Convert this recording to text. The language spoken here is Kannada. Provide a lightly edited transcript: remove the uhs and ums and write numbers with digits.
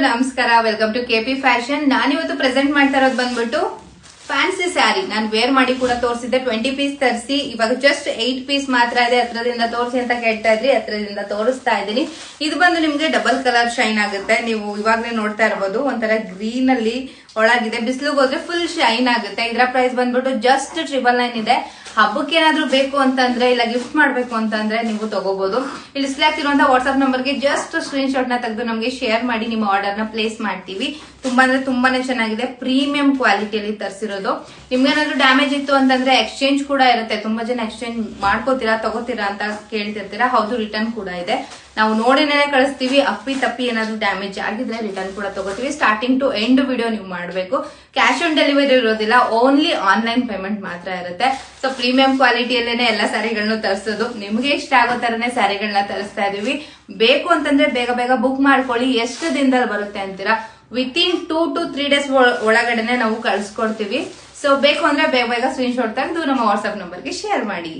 ನಮಸ್ಕಾರ, ವೆಲ್ಕಮ್ ಟು ಕೆಪಿ ಫ್ಯಾಷನ್. ನಾನಿವತ್ತು ಪ್ರೆಸೆಂಟ್ ಮಾಡ್ತಾ ಇರೋದು ಬಂದ್ಬಿಟ್ಟು ಫ್ಯಾನ್ಸಿ ಸ್ಯಾರಿ. ನಾನು ವೇರ್ ಮಾಡಿ ಕೂಡ ತೋರಿಸಿದ್ದೆ. 20 ಪೀಸ್ ತರಿಸಿ ಇವಾಗ ಜಸ್ಟ್ 8 ಪೀಸ್ ಮಾತ್ರ ಇದೆ. ಹತ್ರದಿಂದ ತೋರಿಸಿ ಅಂತ ಕೇಳ್ತಾ ಇದ್ರಿ, ಹತ್ರದಿಂದ ತೋರಿಸ್ತಾ ಇದ್ದೀನಿ. ಇದು ಬಂದು ನಿಮ್ಗೆ ಡಬಲ್ ಕಲರ್ ಶೈನ್ ಆಗುತ್ತೆ. ನೀವು ಇವಾಗಲೇ ನೋಡ್ತಾ ಇರಬಹುದು, ಒಂಥರ ಗ್ರೀನ್ ಅಲ್ಲಿ ಒಳಗಿದೆ. ಬಿಸಿಲಿಗೆ ಹೋದ್ರೆ ಫುಲ್ ಶೈನ್ ಆಗುತ್ತೆ. ಇದರ ಪ್ರೈಸ್ ಬಂದ್ಬಿಟ್ಟು ಜಸ್ಟ್ 999 ಇದೆ. ಹಬ್ಬಕ್ಕೆ ಏನಾದ್ರು ಬೇಕು ಅಂತಂದ್ರೆ, ಇಲ್ಲ ಗಿಫ್ಟ್ ಮಾಡ್ಬೇಕು ಅಂತಂದ್ರೆ ನೀವು ತಗೋಬಹುದು. ಇಲ್ಲಿ ಸ್ಲಾಕ್ ಇರುವಂತಹ ವಾಟ್ಸ್ಆಪ್ ನಂಬರ್ಗೆ ಜಸ್ಟ್ ಸ್ಕ್ರೀನ್ ಶಾಟ್ ನ ತೆಗೆದು ನಮಗೆ ಶೇರ್ ಮಾಡಿ ನಿಮ್ಮ ಆರ್ಡರ್ ನ ಪ್ಲೇಸ್ ಮಾಡ್ತೀವಿ. ತುಂಬಾ ಅಂದ್ರೆ ತುಂಬಾನೇ ಚೆನ್ನಾಗಿದೆ. ಪ್ರೀಮಿಯಂ ಕ್ವಾಲಿಟಿಯಲ್ಲಿ ತರಿಸಿರೋದು. ನಿಮ್ಗೇನಾದ್ರು ಡ್ಯಾಮೇಜ್ ಇತ್ತು ಅಂತಂದ್ರೆ ಎಕ್ಸ್ಚೇಂಜ್ ಕೂಡ ಇರುತ್ತೆ. ತುಂಬಾ ಜನ ಎಕ್ಸ್ಚೇಂಜ್ ಮಾಡ್ಕೋತೀರಾ, ತಗೋತೀರಾ ಅಂತ ಕೇಳ್ತಿರ್ತೀರಾ. ಹೌದು, ರಿಟರ್ನ್ ಕೂಡ ಇದೆ. ನಾವು ನೋಡಿನೇ ಕಳಿಸ್ತೀವಿ. ಅಪ್ಪಿ ತಪ್ಪಿ ಏನಾದ್ರು ಡ್ಯಾಮೇಜ್ ಆಗಿದ್ರೆ ರಿಟರ್ನ್ ಕೂಡ ತಗೋತೀವಿ. ಸ್ಟಾರ್ಟಿಂಗ್ ಟು ಎಂಡ್ ವಿಡಿಯೋ ನೀವು ಮಾಡಬೇಕು. ಕ್ಯಾಶ್ ಆನ್ ಡೆಲಿವರಿ ಇರೋದಿಲ್ಲ, ಓನ್ಲಿ ಆನ್ಲೈನ್ ಪೇಮೆಂಟ್ ಮಾತ್ರ ಇರುತ್ತೆ. ಸೊ ಪ್ರೀಮಿಯಂ ಕ್ವಾಲಿಟಿಯಲ್ಲೇನೆ ಎಲ್ಲ ಸ್ಯಾರಿಗಳನ್ನ ತರಿಸೋದು. ನಿಮ್ಗೆ ಇಷ್ಟ ಆಗೋ ತರನೇ ಸ್ಯಾರಿಗಳನ್ನ ತರಿಸ್ತಾ ಇದೀವಿ. ಬೇಕು ಅಂತಂದ್ರೆ ಬೇಗ ಬೇಗ ಬುಕ್ ಮಾಡ್ಕೊಳ್ಳಿ. ಎಷ್ಟು ದಿನದಲ್ಲಿ ಬರುತ್ತೆ ಅಂತೀರಾ? ವಿತಿನ್ 2 to 3 ಡೇಸ್ ಒಳಗಡೆನೆ ನಾವು ಕಳ್ಸಿಕೊಡ್ತೀವಿ. ಸೊ ಬೇಕು ಅಂದ್ರೆ ಬೇಗ ಬೇಗ ಸ್ಕ್ರೀನ್ ಶಾಟ್ ತೆಗೆದು ನಮ್ಮ ವಾಟ್ಸ್ಆಪ್ ನಂಬರ್ಗೆ ಶೇರ್ ಮಾಡಿ.